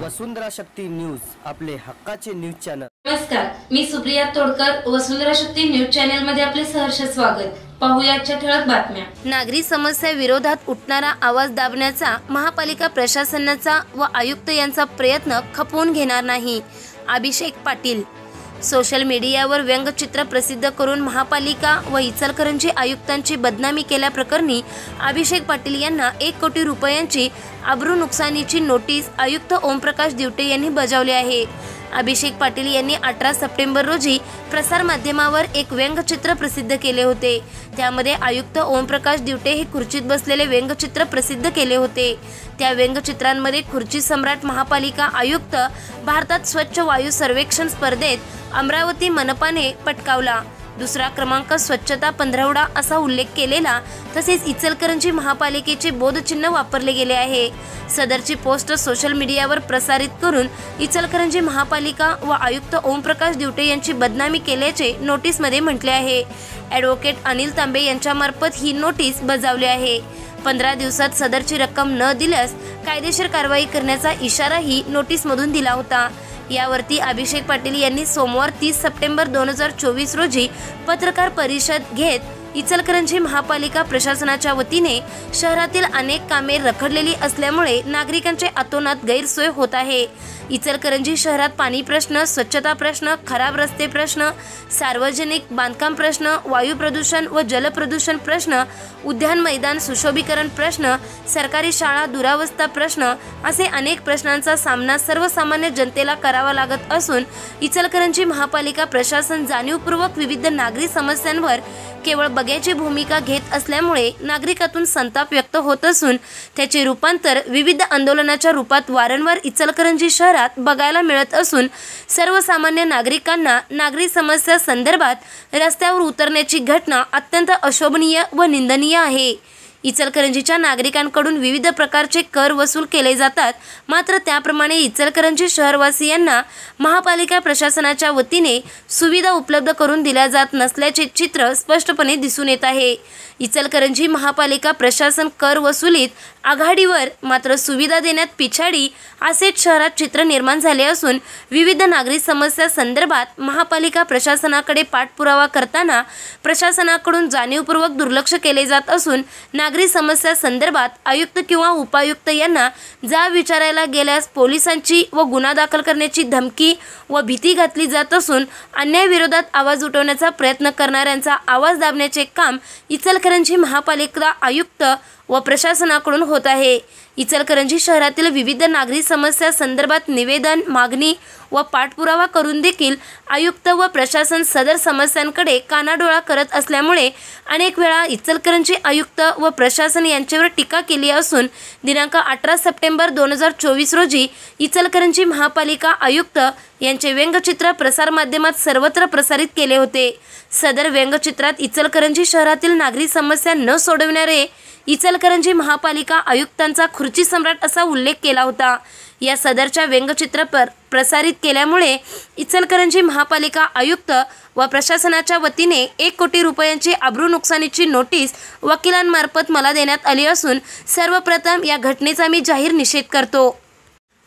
वसुंधरा शक्ती news, आपले हक्काचे news channel. नमस्कार, मी सुप्रिया तोडकर, वसुंधरा शक्ती न्यूज चॅनल मध्ये आपले सहर्ष स्वागत। पाहूया आजच्या ठळक बातम्या। नागरी समस्या विरोधात उठणारा आवाज दाबण्याचा महापालिका प्रशासनाचा व आयुक्त यांचा प्रयत्न खपवून घेणार नाही। अभिषेक पाटील सोशल मीडियावर व्यंगचित्र प्रसिद्ध करून महापालिका व इचलकरंजी आयुक्तांची बदनामी केल्याप्रकरणी अभिषेक पाटील यांना 1 कोटी रुपयांची अब्रू नुकसानीची नोटीस आयुक्त ओमप्रकाश दिवटे यांनी बजावली आहे। अभिषेक पाटील यांनी 18 सप्टेंबर रोजी प्रसार माध्यमावर एक व्यंगचित्र प्रसिद्ध केले होते। त्यामध्ये आयुक्त ओमप्रकाश दिवटे हे खुर्चीत बसलेले व्यंगचित्र प्रसिद्ध केले होते। त्या व्यंगचित्रांमध्ये खुर्ची सम्राट महापालिका आयुक्त भारतात स्वच्छ वायू सर्वेक्षण स्पर्धेत अमरावती मनपाने पटकावला, दुसरा क्रमांक स्वच्छता पंधरवडा असा उल्लेख केलेला, तसेच इचलकरंजी महापालिकेचे बोधचिन्ह वापरले गेले आहे। सदरची पोस्ट सोशल मीडियावर प्रसारित करून इचलकरंजी महापालिका व आयुक्त ओमप्रकाश दिवटे यांची बदनामी केल्याचे नोटीसमध्ये म्हटले आहे। ॲडव्होकेट अनिल तांबे यांच्यामार्फत ही नोटीस बजावली आहे। 15 दिवसात सदरची रक्कम न दिल्यास कायदेशीर कारवाई करण्याचा इशाराही नोटीसमधून दिला होता। यावरती अभिषेक पाटील यांनी सोमवार 30 सप्टेंबर 2024 रोजी पत्रकार परिषद घेत इचलकरंजी महापालिका प्रशासनाच्या वतीने शहरातील अनेक कामे रखडलेली असल्यामुळे नागरिकांचे अतोनात गैरसोय होत आहे। इचलकरंजी शहरात पाणी प्रश्न, स्वच्छता प्रश्न, खराब रस्ते प्रश्न, सार्वजनिक बांधकाम प्रश्न, वायू प्रदूषण व जल प्रदूषण प्रश्न, उद्यान मैदान सुशोभीकरण प्रश्न, सरकारी शाळा दुरावस्था प्रश्न असे अनेक प्रश्नांचा सामना सर्वसामान्य जनतेला करावा लागत असून इचलकरंजी महापालिका प्रशासन जाणीवपूर्वक विविध नागरी समस्यांवर केवळ बघ्याची भूमिका घेत असल्यामुळे नागरिकातून संताप व्यक्त होत असून त्याचे रूपांतर विविध आंदोलनाच्या रूपात वारंवार इचलकरंजी शहरात बघायला मिळत असून सर्वसामान्य नागरिकांना नागरी समस्या संदर्भात रस्त्यावर उतरण्याची घटना अत्यंत अशोभनीय व निंदनीय आहे। इचलकरंजीच्या नागरिकांकडून विविध प्रकारचे कर वसूल केले जातात, मात्र त्याप्रमाणे इचलकरंजी शहरवासियांना महापालिका प्रशासनाच्या वतीने सुविधा उपलब्ध करून दिल्या जात नसल्याचे चित्र स्पष्टपणे दिसून येत आहे। इचलकरंजी महापालिका प्रशासन कर वसुलीत आघाडीवर मात्र सुविधा देण्यात पिछाडी असे शहरात चित्र निर्माण झाले असून विविध नागरी समस्या संदर्भात महापालिका प्रशासनाकडे पाठपुरावा करताना प्रशासनाकडून जाणीवपूर्वक दुर्लक्ष केले जात असून नागरी समस्या संदर्भात आयुक्त किंवा उपायुक्त यांना जाब विचारायला गेल्यास पोलिसांची व गुन्हा दाखल करण्याची धमकी व भीती घातली जात असून अन्यायाविरोधात आवाज उठवण्याचा प्रयत्न करणाऱ्यांचा आवाज दाबण्याचे काम इचलकरंजी महापालिका आयुक्त व प्रशासनाकडून होत आहे। इचलकरंजी शहरातील विविध नागरी समस्या संदर्भात निवेदन, मागणी व पाठपुरावा करून देखील आयुक्त व प्रशासन सदर समस्यांकडे कानाडोळा करत असल्यामुळे अनेक वेळा इचलकरंजी आयुक्त व प्रशासन यांच्यावर टीका केली असून दिनांक 18 सप्टेंबर 2024 रोजी इचलकरंजी महापालिका आयुक्त यांचे व्यंगचित्र प्रसारमाध्यमात सर्वत्र प्रसारित केले होते। सदर व्यंगचित्रात इचलकरंजी शहरातील नागरी समस्या न सोडविणारे इचलकरंजी महापालिका आयुक्तांचा खुर्ची सम्राट असा उल्लेख केला होता। या सदरच्या व्यंगचित्र प्रसारित केल्यामुळे इचलकरंजी महापालिका आयुक्त व प्रशासनाच्या वतीने 1 कोटी रुपयांची अब्रू नुकसानीची नोटीस वकिलांमार्फत मला देण्यात आली असून सर्वप्रथम या घटनेचा मी जाहीर निषेध करतो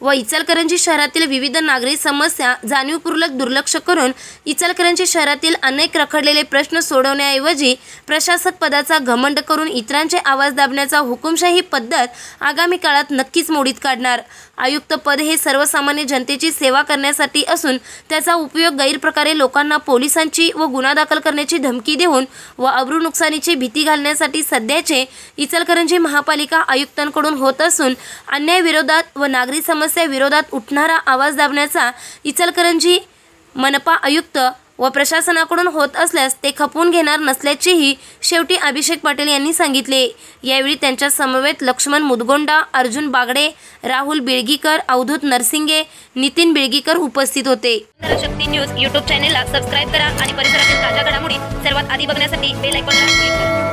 व इचलकरंजी शहरातील विविध नागरी समस्या जाणीवपूर्वक दुर्लक्ष करून इचलकरंजी शहरातील अनेक रखडलेले प्रश्न सोडवण्याऐवजी प्रशासक पदाचा घमंड करून इतरांचे आवाज दाबण्याचा हुकुमशाही पद्धत आगामी काळात नक्कीच मोडीत काढणार। आयुक्त पद हे सर्वसामान्य जनतेची सेवा करण्यासाठी असून त्याचा उपयोग गैरप्रकारे लोकांना पोलिसांची व गुन्हा दाखल करण्याची धमकी देऊन व अब्रू नुकसानीची भीती घालण्यासाठी सध्याचे इचलकरंजी महापालिका आयुक्तांकडून होत असून अन्यायाविरोधात व नागरी समस्या विरोधात उठणारा आवाज दाबण्याचा इचलकरंजी मनपा आयुक्त व प्रशासनाकडून होत असल्यास ते खपवून घेणार नसल्याचेही शेवटी अभिषेक पाटील यांनी सांगितले। यावेळी त्यांच्या समवेत लक्ष्मण मुदगोंडा, अर्जुन बागडे, राहुल बिळगीकर, अवधूत नरसिंगे, नितीन बिळगीकर उपस्थित होते। शक्ती न्यूज यूट्यूब चॅनेलला सबस्क्राइब करा आणि परिसरातील ताज्या घडामोडी सर्वात आधी बघण्यासाठी बेल आयकॉनला क्लिक करा।